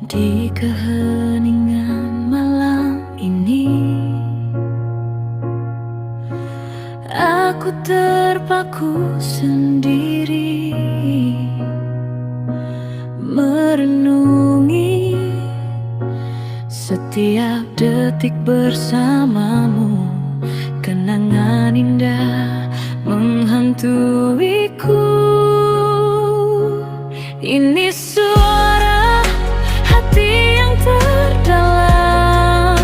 Di keheningan malam ini, aku terpaku sendiri, merenungi setiap detik bersamamu. Kenangan indah menghantuiku. Ini suara hati yang terdalam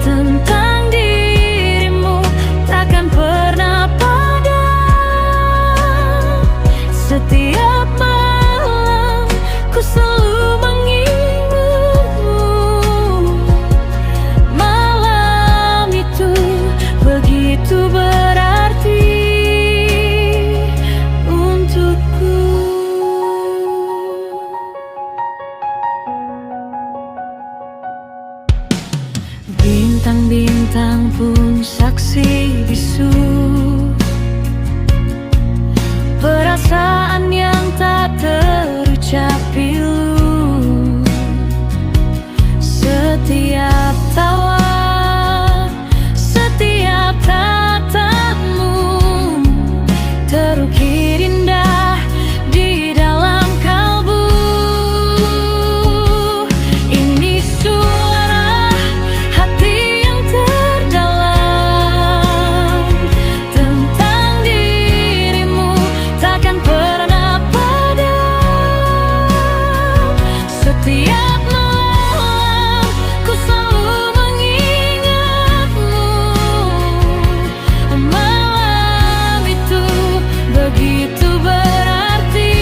tentang dirimu, takkan pernah padam. Setiap malam ku selalu mengingatmu. Malam itu begitu berarti untukku. Bintang-bintang pun saksi bisu perasaan yang tak terucap pilu. Setiap tawa, setiap tatamu terukir indah di dalam kalbu. Ini suara hati yang terdalam tentang dirimu, takkan pernah padam. Setiap malam ku selalu mengingatmu. Malam itu begitu berarti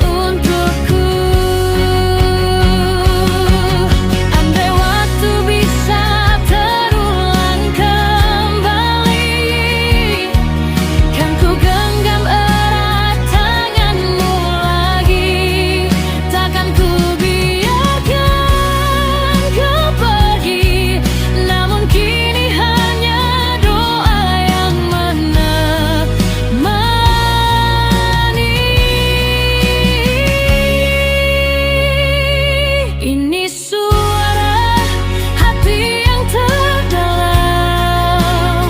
untukku. Andai waktu bisa terulang kembali, kan ku genggam erat tanganmu lagi. Takkan ku biarkan kau pergi, namun kini hanya doa yang menemani. Ini suara hati yang terdalam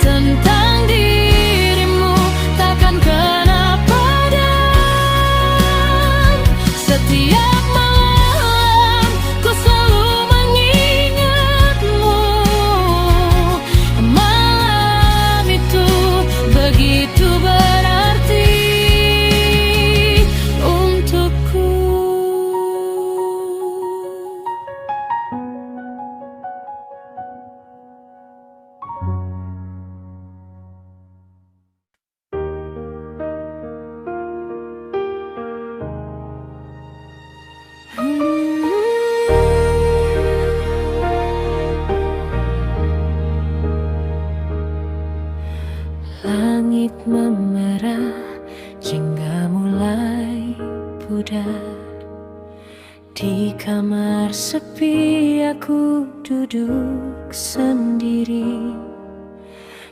tentang dirimu, takkan pernah padam. Setiap malam ku selalu mengingatmu. Malam itu begitu berarti untukku. Langit memerah, jingga mulai pudar. Di kamar sepi aku duduk sendiri,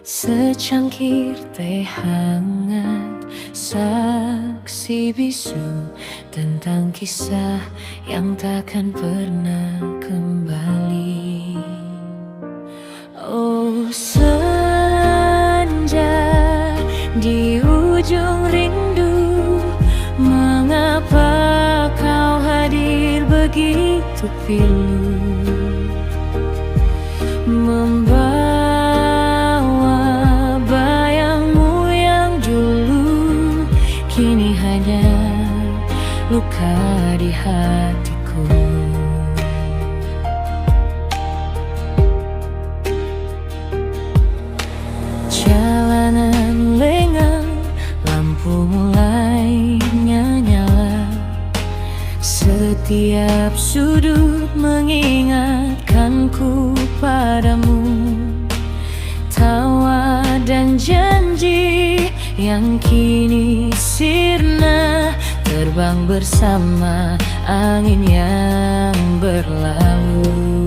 secangkir teh hangat, saksi bisu tentang kisah yang takkan pernah kembali. Oh senja di ujung rindu, mengapa kau hadir begitu pilu, membawa bayangmu yang dulu kini hanya luka di hatiku. Jalanan lengang, lampu mulai nyala, setiap sudut mengingatkanku padamu. Tawa dan janji yang kini sirna, terbang bersama angin yang berlalu.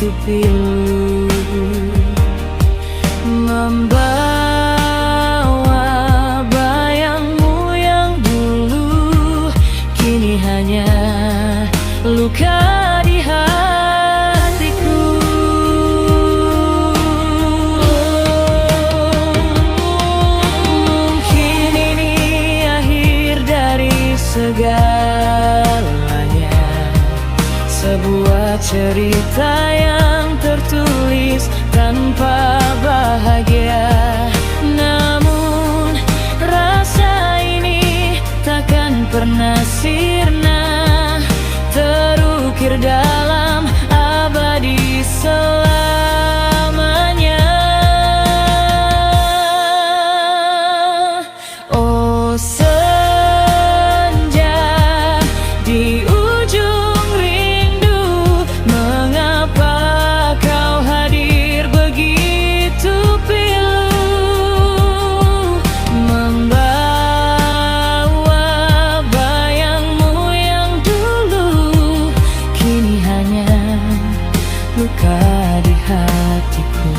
itu pilu, membawa bayangmu yang dulu kini hanya luka di hatiku. Mungkin ini akhir dari segalanya, sebuah cerita yang tertulis tanpa bahagia. Namun rasa ini takkan pernah sirna, terukir dalam abadi selamanya. Oh senja di ujung rindu, mengapa kau hadir begitu pilu, membawa bayangmu yang dulu kini hanya luka di hatiku.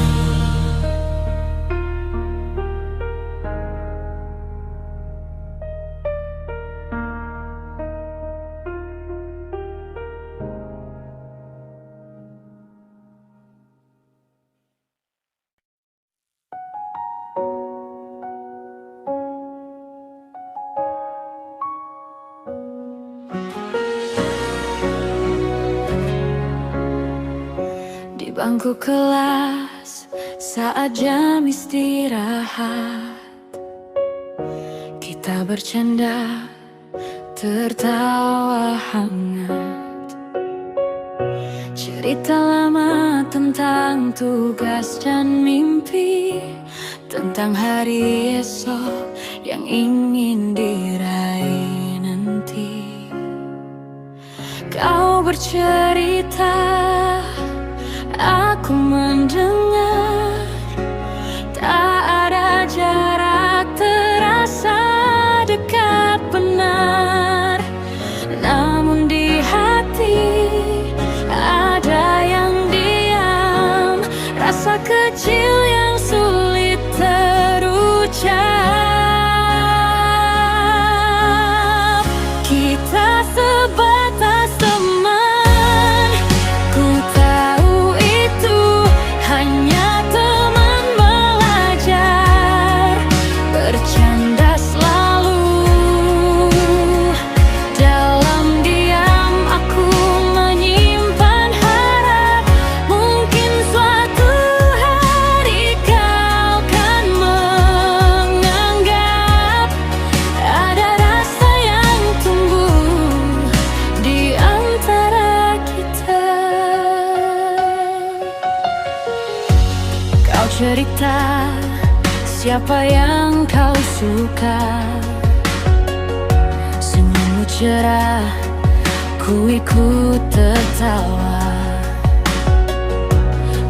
Di bangku kelas saat jam istirahat, kita bercanda, tertawa hangat, cerita lama tentang tugas dan mimpi, tentang hari esok yang ingin diraih nanti. Kau bercerita, aku mendengar, tak ada jarak, terasa dekat benar. Namun di hati ada yang diam, rasa kecil yang sulit terucap. Kita sebatas teman, ku tahu itu hanya teman belajar, bercanda selalu. Dalam diam aku menyimpan harap, mungkin suatu hari kau kan menganggap ada rasa yang tumbuh di antara kita. Kau cerita siapa yang kau suka, senyummu cerah, ku ikut tertawa.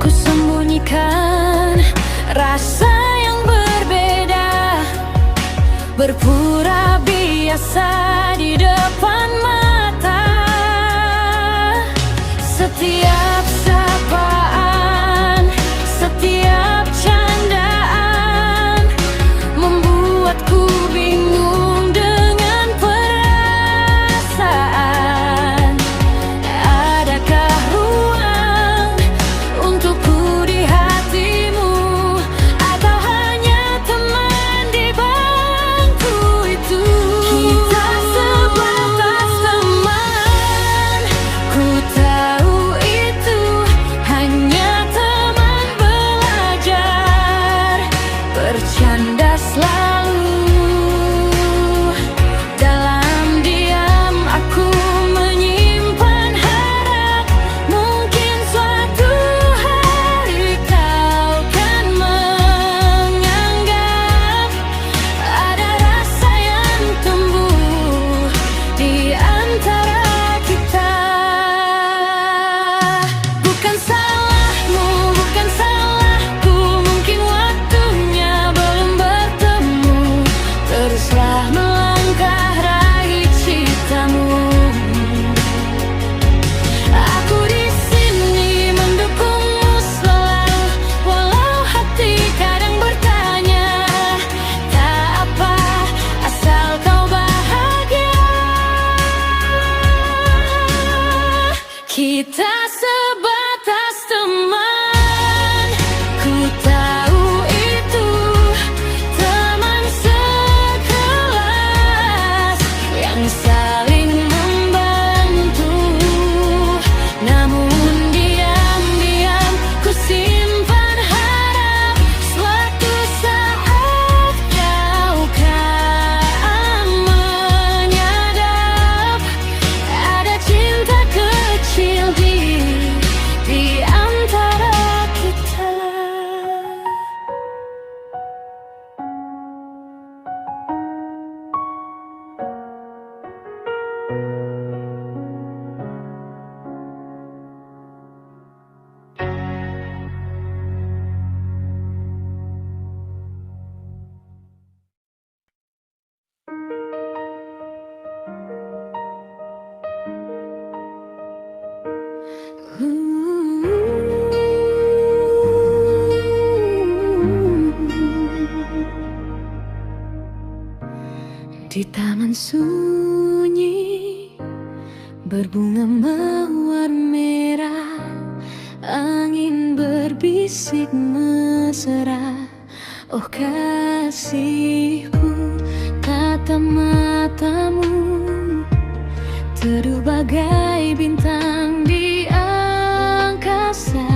Ku sembunyikan rasa yang berbeda, berpura biasa di depan mata. Setiap sapaan, setiap candaan membuatku bingung dengan perasaan. Adakah ruang untukku di hatimu, atau hanya teman di bangku itu? Kita sebatas Hutan sunyi berbunga mawar merah, angin berbisik mesra. Oh kasihku, tatap matamu, teduh bagai bintang di angkasa.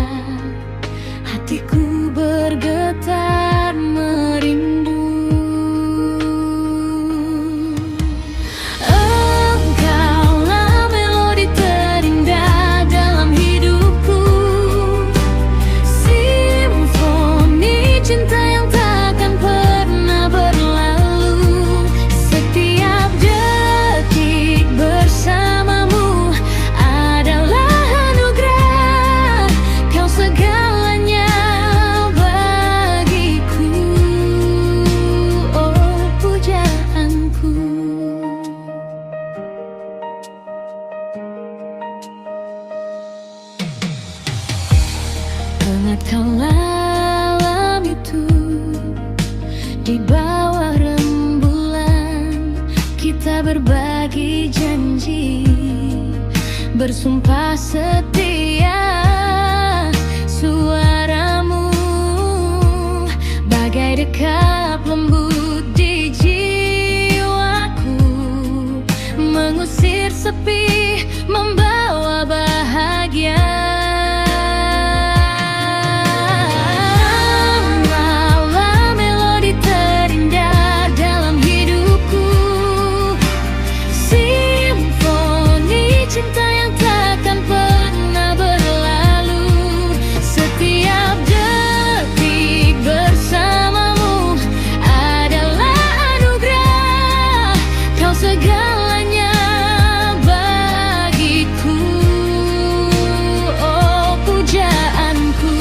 Hatiku bergetar merindu. Engkaulah melodi terindah dalam hidupku, simfoni cinta yang takkan pernah berlalu. Setiap detik bersamamu adalah anugerah, kau segalanya bagiku. Oh pujaanku. Hangat malam itu, di bawah rembulan kita berbagi janji, bersumpah setia. Suaramu bagai dekap lembut di jiwaku, mengusir sepi, membawa bahagia. Engkaulah melodi terindah dalam hidupku, simfoni cinta yang takkan pernah berlalu. Setiap detik bersamamu adalah anugerah, kau segalanya bagiku. Oh pujaanku.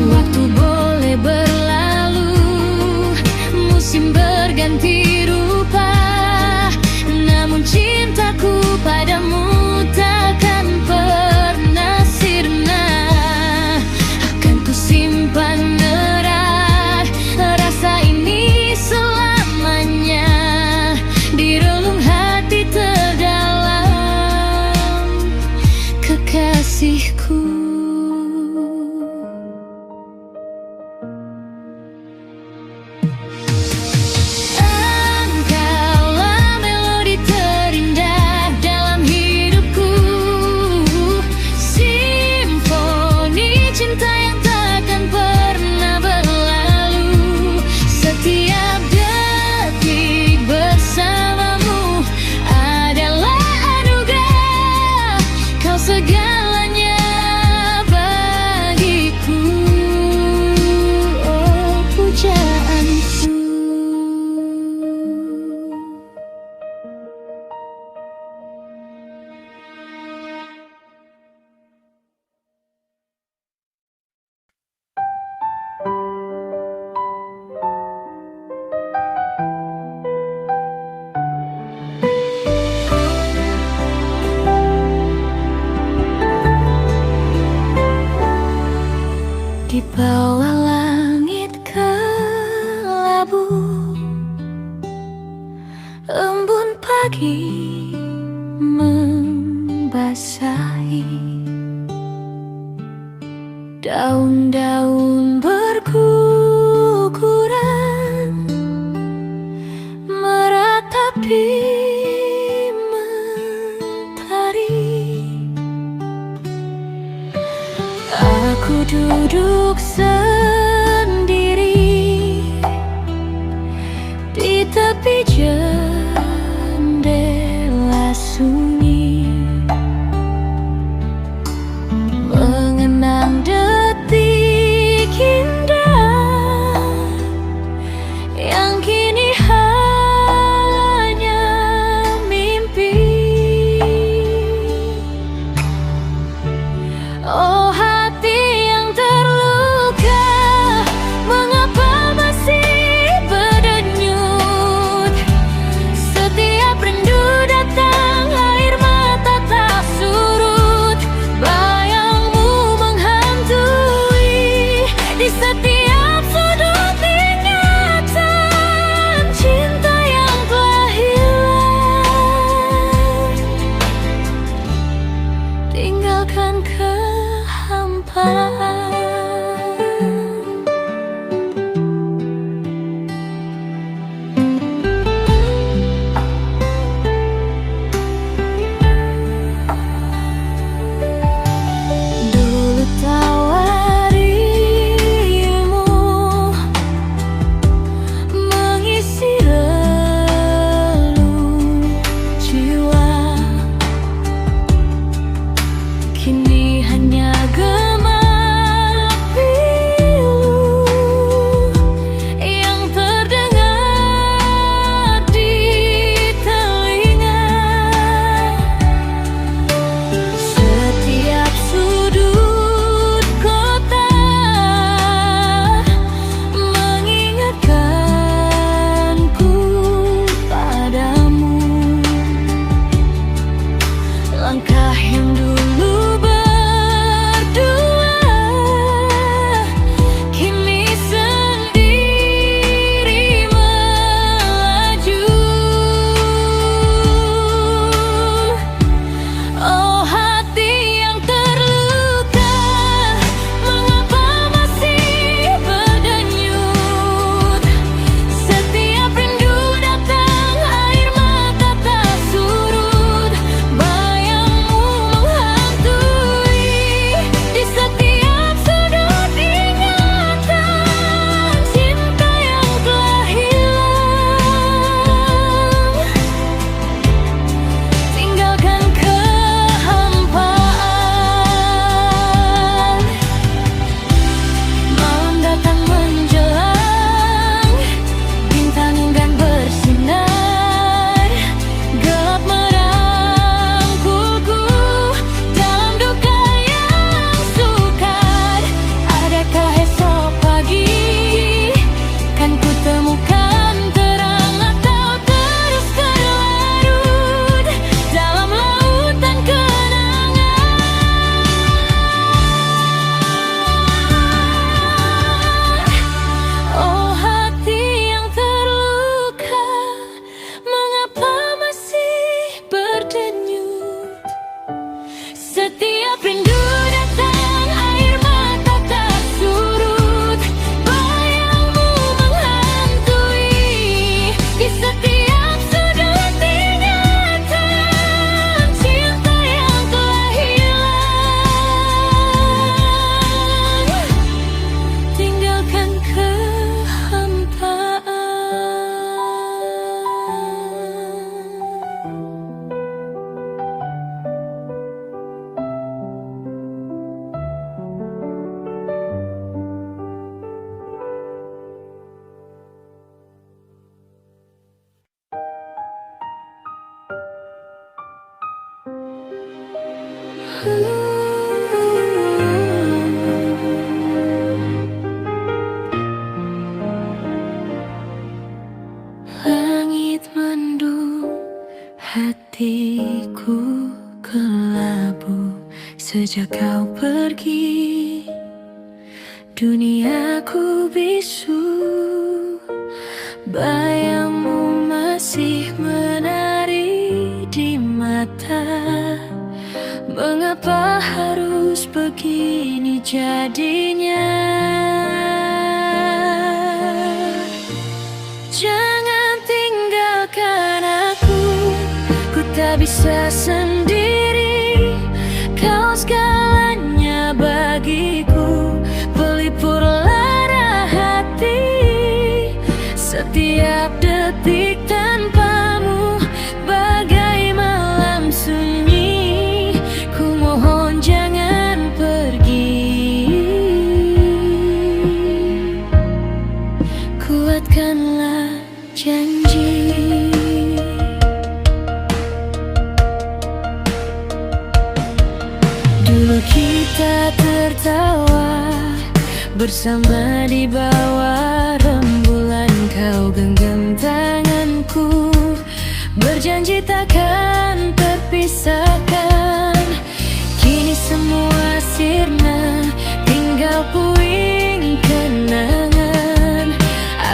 Waktu boleh berlalu, musim berganti rupa, namun cintaku padamu takkan pernah sirna. Akan ku simpan erat rasa ini selamanya di relung hati terdalam, kekasihku. Engkaulah melodi terindah dalam hidupku, simfoni cinta yang takkan pernah berlalu. Setiap detik bersamamu adalah anugerah, kau segalanya bagiku. Oh pujaanku. Di bawah langit kelabu, embun pagi membasahi, daun-daun berguguran meratapi mentari. Aku duduk sendiri di tepi jendela sunyi, mengenang detik indah yang kini hanya mimpi. Oh hati yang terluka, mengapa masih berdenyut? Setiap rindu datang, air mata tak surut. Bayangmu menghantui di setiap sudut ingatan cinta yang telah hilang. kau pergi, duniaku bisu. Bayangmu masih menari di mata. Mengapa harus begini jadinya? Jangan tinggalkan aku, ku tak bisa sendiri. Kau segalanya bagiku, pelipur lara hati. Setiap detik tanpamu bagai malam sunyi. Ku mohon jangan pergi, kuatkanlah janji. Dulu kita tertawa bersama di bawah rembulan. Kau genggam tanganku, berjanji takkan terpisahkan. Kini semua sirna, tinggal puing kenangan.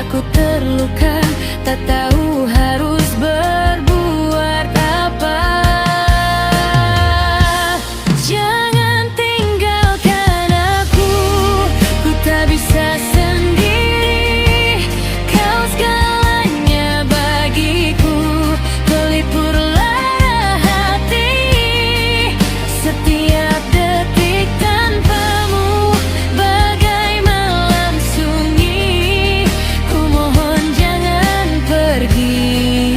Aku terluka, tak tahu harus berbuat apa. Jangan tinggalkan aku, ku tak bisa sendiri. Kau segalanya bagiku, pelipur lara hati. Setiap detik tanpamu bagai malam sunyi. Ku mohon jangan pergi,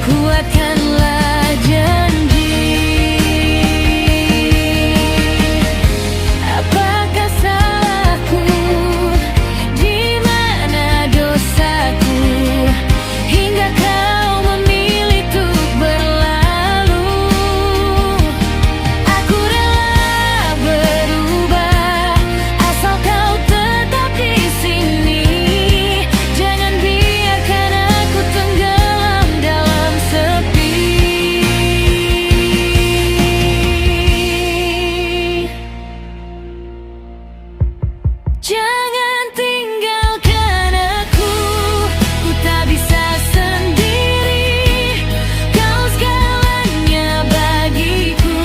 kuatkanlah janji. Apakah salahku? Di mana dosaku? Hingga kau memilih untuk berlalu. Aku rela berubah, asal kau tetap di sini. Jangan biarkan aku tenggelam dalam sepi. Jangan tinggalkan aku, ku tak bisa sendiri. Kau segalanya bagiku,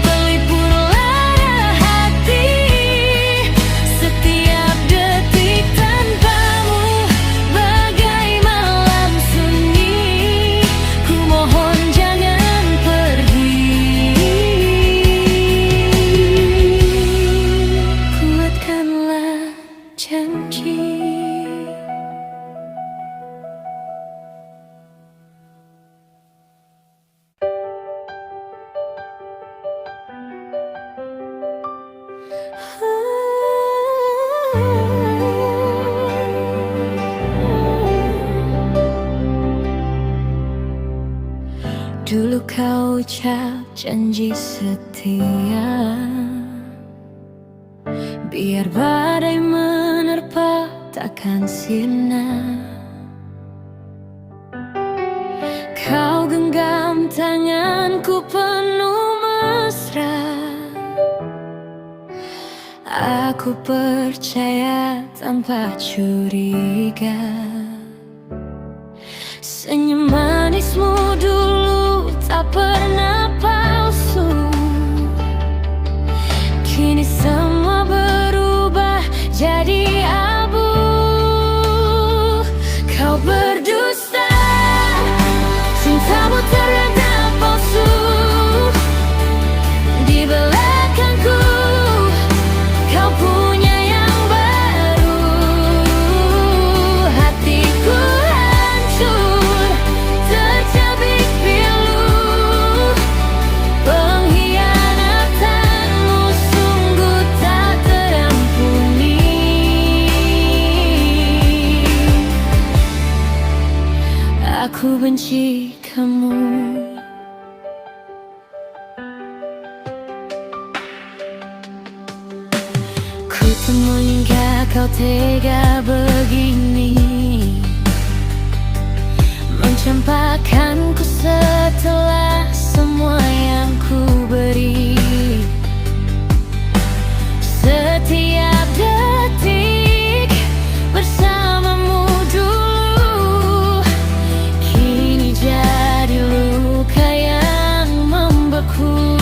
pelipur lara hati. Setiap detik tanpamu bagai malam sunyi. Ku mohon jangan pergi, kuatkanlah janji. Dulu kau ucap janji setia, biar badai menerpa takkan sirna. Kau genggam tanganku penuh mesra. Aku percaya tanpa curiga. Senyum manismu dulu tak pernah palsu. Kini semua berubah jadi abu. Kau berdusta, cintamu ternyata palsu. Di belakangku kau punya yang baru. Hatiku hancur, tercabik pilu. Pengkhianatanmu sungguh tak terampuni. Aku benci kamu. Ku tak menyangka kau tega begini, mencampakkanku setelah semua yang ku beri. Setiap detik bersamamu dulu kini jadi luka yang membeku.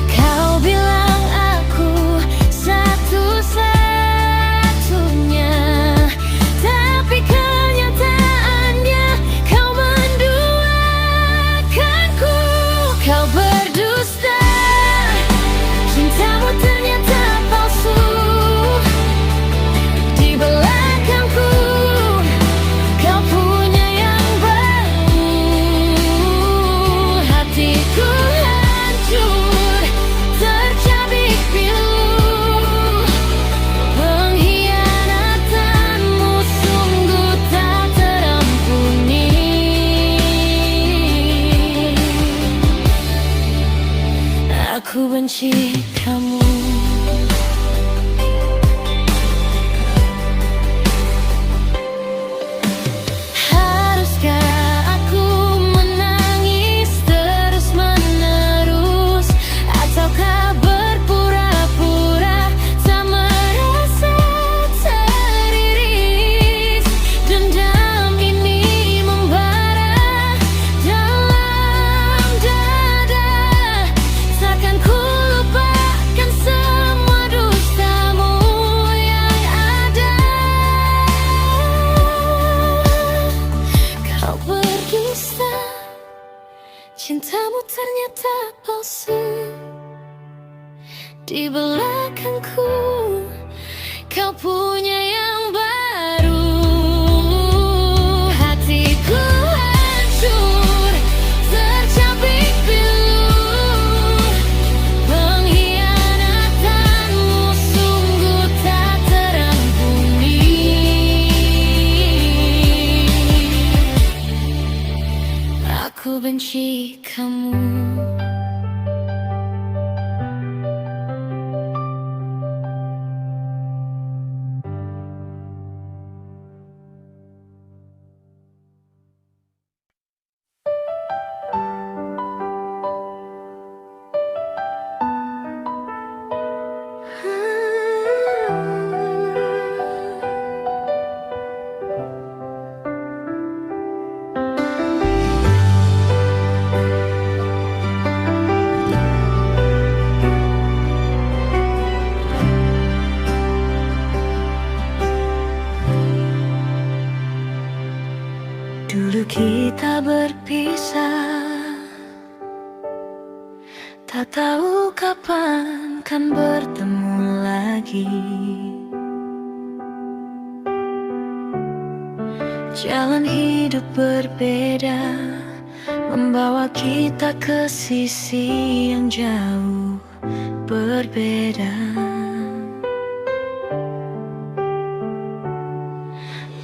Kau bilang aku satu-satunya, tapi kenyataannya kau menduakanku. Kau berdusta, cintamu ternyata palsu. Di belakangku kau punya yang baru. Hatiku hancur, tercabik pilu. Pengkhianatanmu sungguh tak terampuni. Aku benci kamu. Haruskah aku menangis terus-menerus, ataukah berpura-pura tak merasa teriris? Dendam ini membara dalam dada. Takkan ku lupakan semua dustamu yang ada. Kau berdusta, cintamu ternyata palsu. Di belakangku kau punya yang baru. Hatiku hancur, tercabik pilu. Pengkhianatanmu sungguh tak terampuni. Aku benci kamu. Dulu kita berpisah, tak tahu kapan kan bertemu lagi. Jalan hidup berbeda membawa kita ke sisi yang jauh berbeda.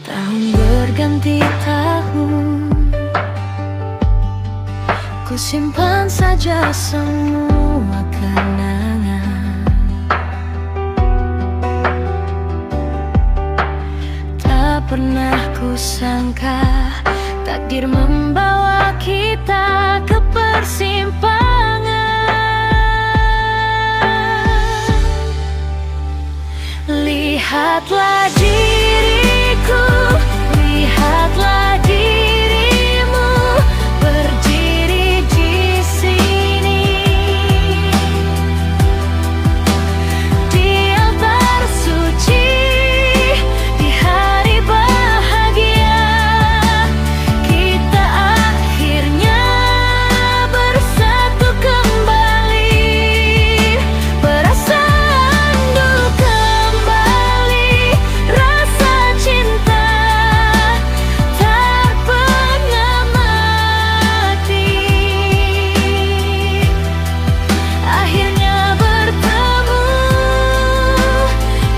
Tahun berganti tahun, ku simpan saja semua kenangan. Tak pernah ku sangka takdir membawa kita ke persimpangan. Lihatlah diriku, lihatlah dirimu berdiri di sini di altar suci, di hari bahagia. Kita akhirnya bersatu kembali, perasaan dulu kembali, rasa cinta tak pernah mati. Akhirnya bertemu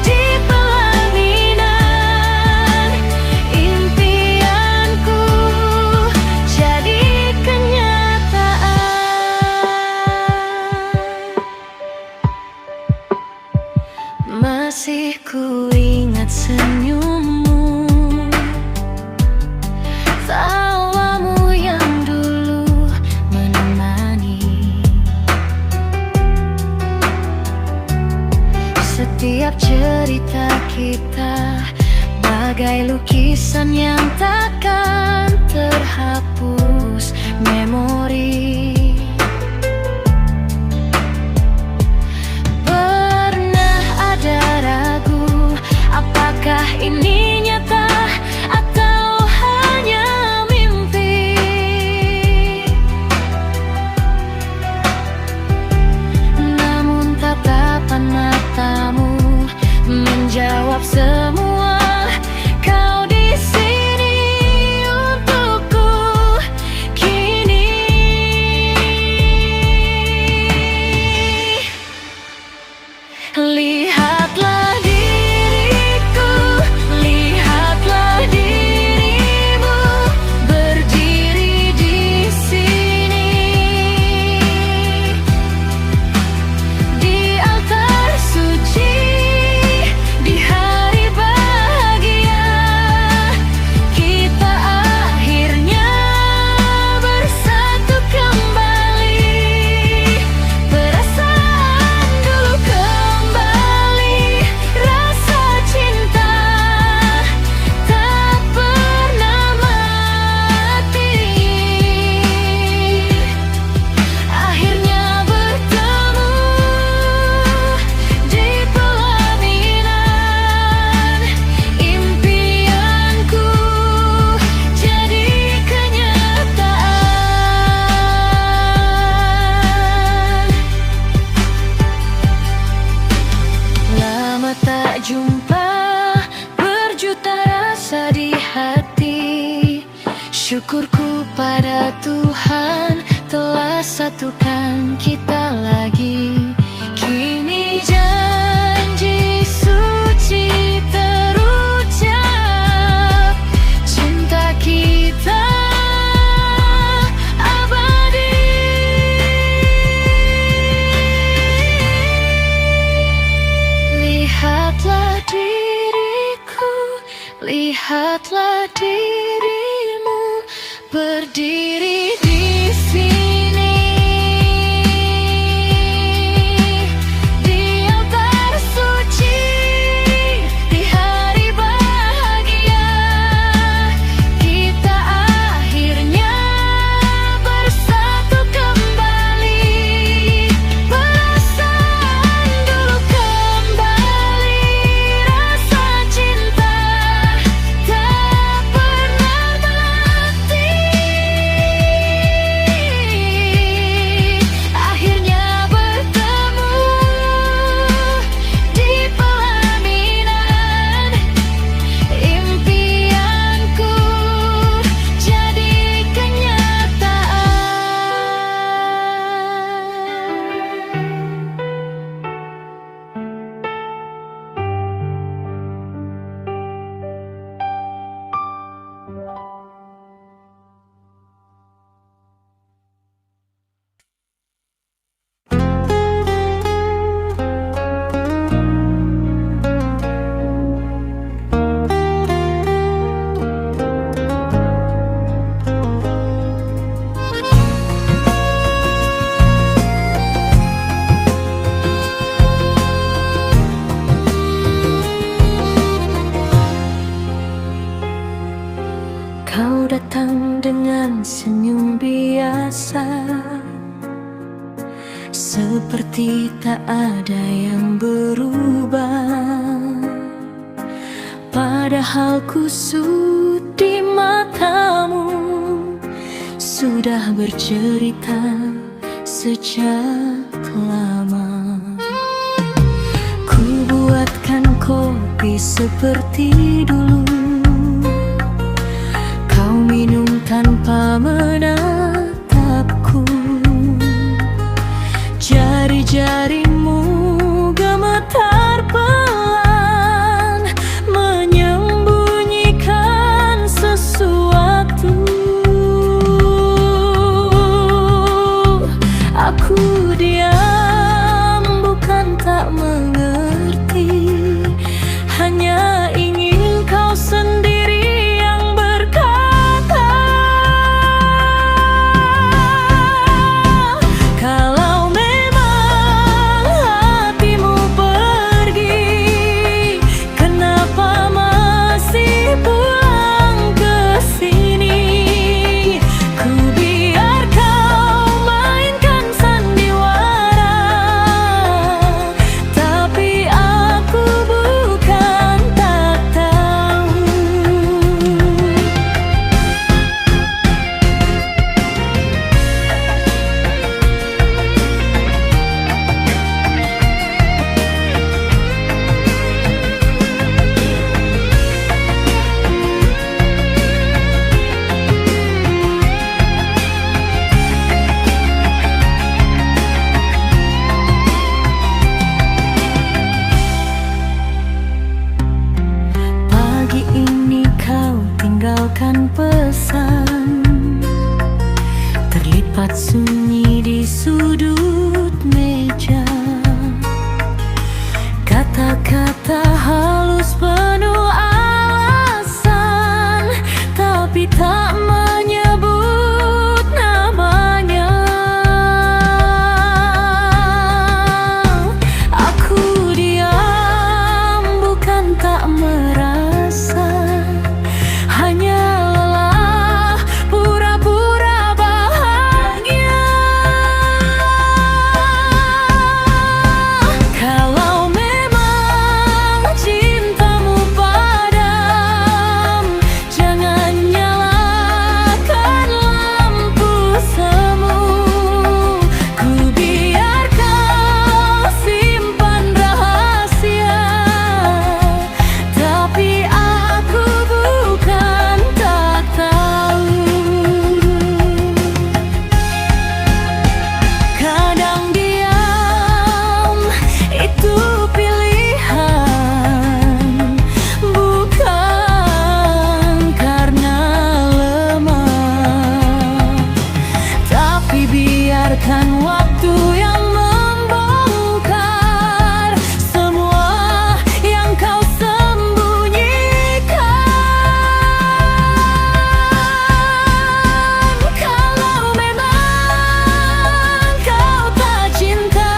di pelaminan, impianku jadi kenyataan. Masih ku ingat senyummu, tawamu yang dulu Setiap cerita kita bagai lukisan yang takkan terhapus memori. Pernah ada ragu, apakah ini nyata atau hanya mimpi? Namun tatapan matamu menjawab semua. Kau di sini untukku kini. Lihatlah diriku, lihatlah dirimu berdiri di sini di altar suci. Di hari bahagia kita akhirnya bersatu kembali. Perasaan dulu kembali, rasa cinta tak pernah mati. Akhirnya bertemu di pelaminan, impianku jadi kenyataan. Lama tak jumpa, berjuta rasa di hati. Syukurku pada Tuhan telah satukan kita lagi. Kini janji suci terucap, cinta kita abadi. Lihatlah diriku, lihatlah dirimu berdiri di sini di altar suci. Di hari bahagia kita akhirnya bersatu kembali. Perasaan dulu kembali, rasa cinta tak pernah mati. Akhirnya bertemu di pelaminan, impianku jadi Kau datang dengan senyum biasa, seperti tak ada yang berubah. Padahal kusut di matamu sudah bercerita sejak lama. Ku buatkan kopi seperti dulu, kau minum tanpa menatapku. Jari-jarimu gemetar pelan, menyembunyikan sesuatu. Aku diam, bukan tak mengerti, hanya ingin kau sendiri yang berkata. Kalau memang hatimu pergi, sunyi di sudut meja. Kata-kata halus penuh alasan, tapi tak menyebut namanya. Aku diam bukan tak merasa, hanya lelah pura-pura bahagia. Kalau memang cintamu padam, jangan nyalakan lampu semu. Ku biar kau simpan rahasia, tapi aku bukan tak tahu. Kadang diam itu pilihan, bukan karena lemah, tapi biarkan waktu yang membongkar semua yang kau sembunyikan. Kalau memang kau tak cinta,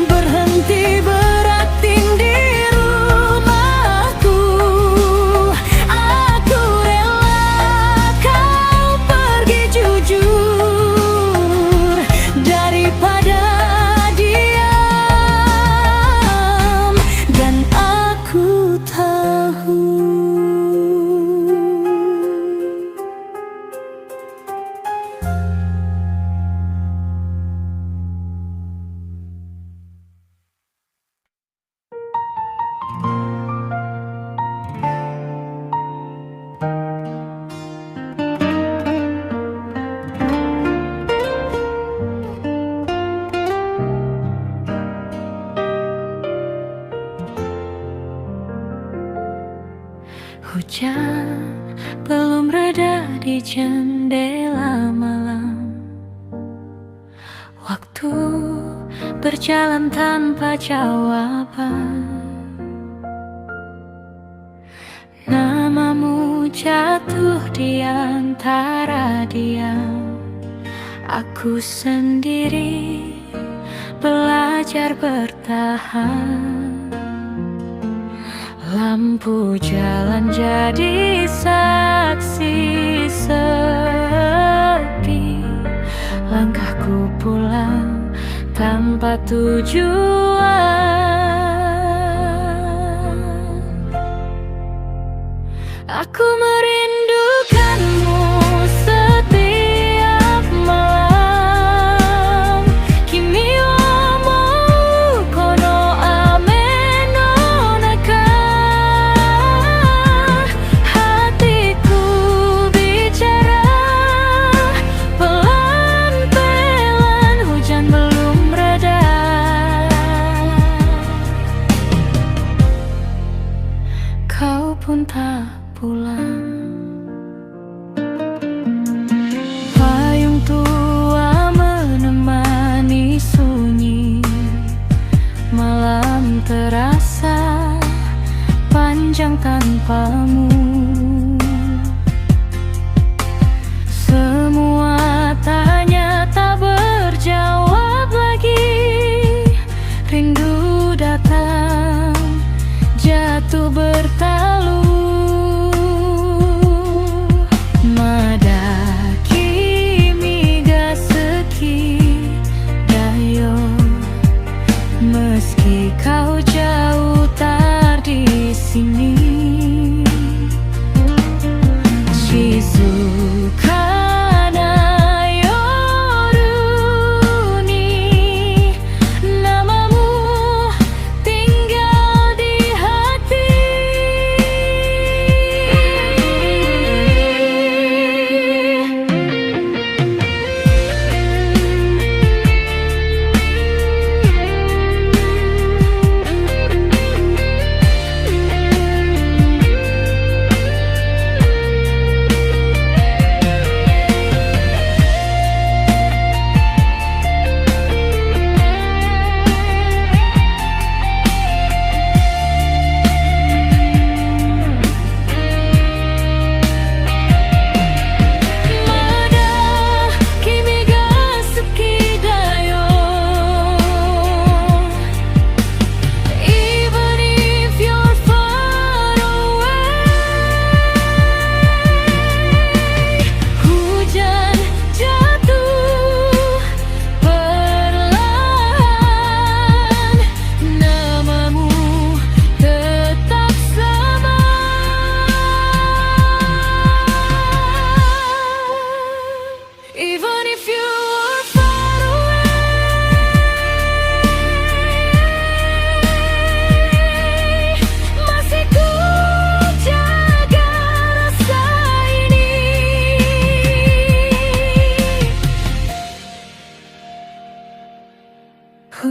berhenti berakting di rumahku. Aku rela kau pergi jujur, daripada diam dan aku tahu. Hujan belum reda di jendela malam. Waktu berjalan tanpa jawaban. Namamu jatuh di antara diam. Aku sendiri belajar bertahan. Lampu jalan jadi saksi sepi. Langkahku pulang tanpa tujuan. Aku merindukanmu setiap malam. Kimi wa mou kono ame no naka. Hatiku bicara pelan-pelan, hujan belum reda. Kau pun tak pulang.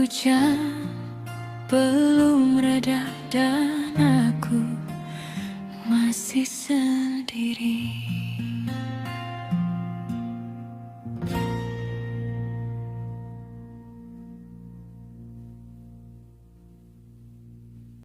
Hujan belum reda dan aku masih sendiri.